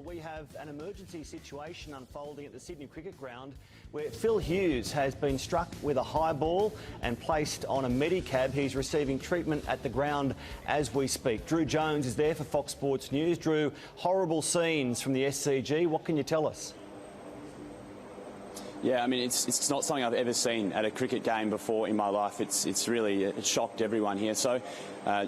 We have an emergency situation unfolding at the Sydney Cricket Ground where Phil Hugues has been struck with a high ball and placed on a medicab. He's receiving treatment at the ground as we speak. Drew Jones is there for Fox Sports News. Drew, horrible scenes from the SCG. What can you tell us? Yeah, I mean, it's not something I've ever seen at a cricket game before in my life. It's really shocked everyone here. So,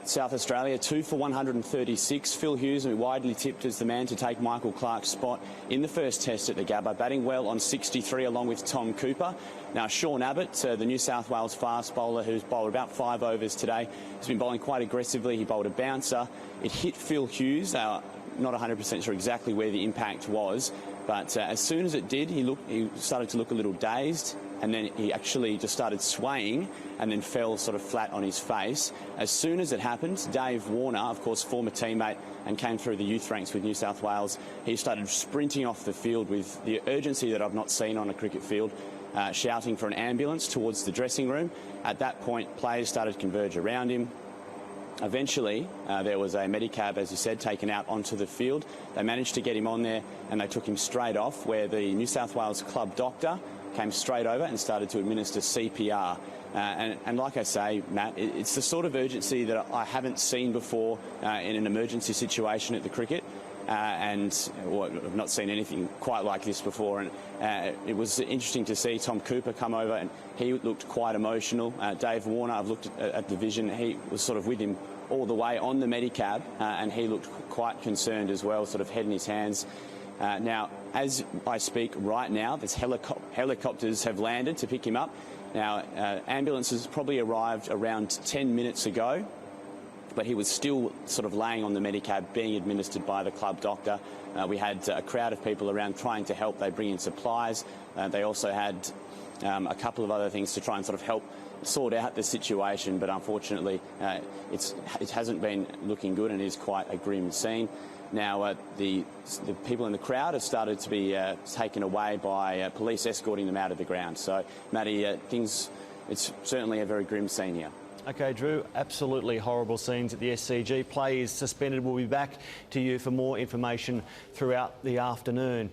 South Australia, 2 for 136. Phil Hugues will be widely tipped as the man to take Michael Clarke's spot in the first test at the Gabba, batting well on 63 along with Tom Cooper. Now, Sean Abbott, the New South Wales fast bowler who's bowled about 5 overs today, has been bowling quite aggressively. He bowled a bouncer. It hit Phil Hugues. Not 100% sure exactly where the impact was, but as soon as it did, he started to look a little dazed, and then he actually just started swaying and then fell sort of flat on his face. As soon as it happened, Dave Warner, of course former teammate and came through the youth ranks with New South Wales, he started sprinting off the field with the urgency that I've not seen on a cricket field, shouting for an ambulance towards the dressing room. At that point, players started to converge around him. Eventually, there was a medicab, as you said, taken out onto the field. They managed to get him on there and they took him straight off, where the New South Wales club doctor came straight over and started to administer CPR. And like I say, Matt, it's the sort of urgency that I haven't seen before in an emergency situation at the cricket. I've not seen anything quite like this before, and it was interesting to see Tom Cooper come over, and he looked quite emotional. Dave Warner, I've looked at the vision, he was sort of with him all the way on the medicab, and he looked quite concerned as well, sort of head in his hands. Now, as I speak right now, there's helicopters have landed to pick him up. Now, ambulances probably arrived around 10 minutes ago, but he was still sort of laying on the medicab being administered by the club doctor. We had a crowd of people around trying to help. They bring in supplies. They also had a couple of other things to try and sort of help sort out the situation, but unfortunately it hasn't been looking good and is quite a grim scene. Now, the people in the crowd have started to be taken away by police escorting them out of the ground. So, Matty, it's certainly a very grim scene here. OK, Drew, absolutely horrible scenes at the SCG. Play is suspended. We'll be back to you for more information throughout the afternoon.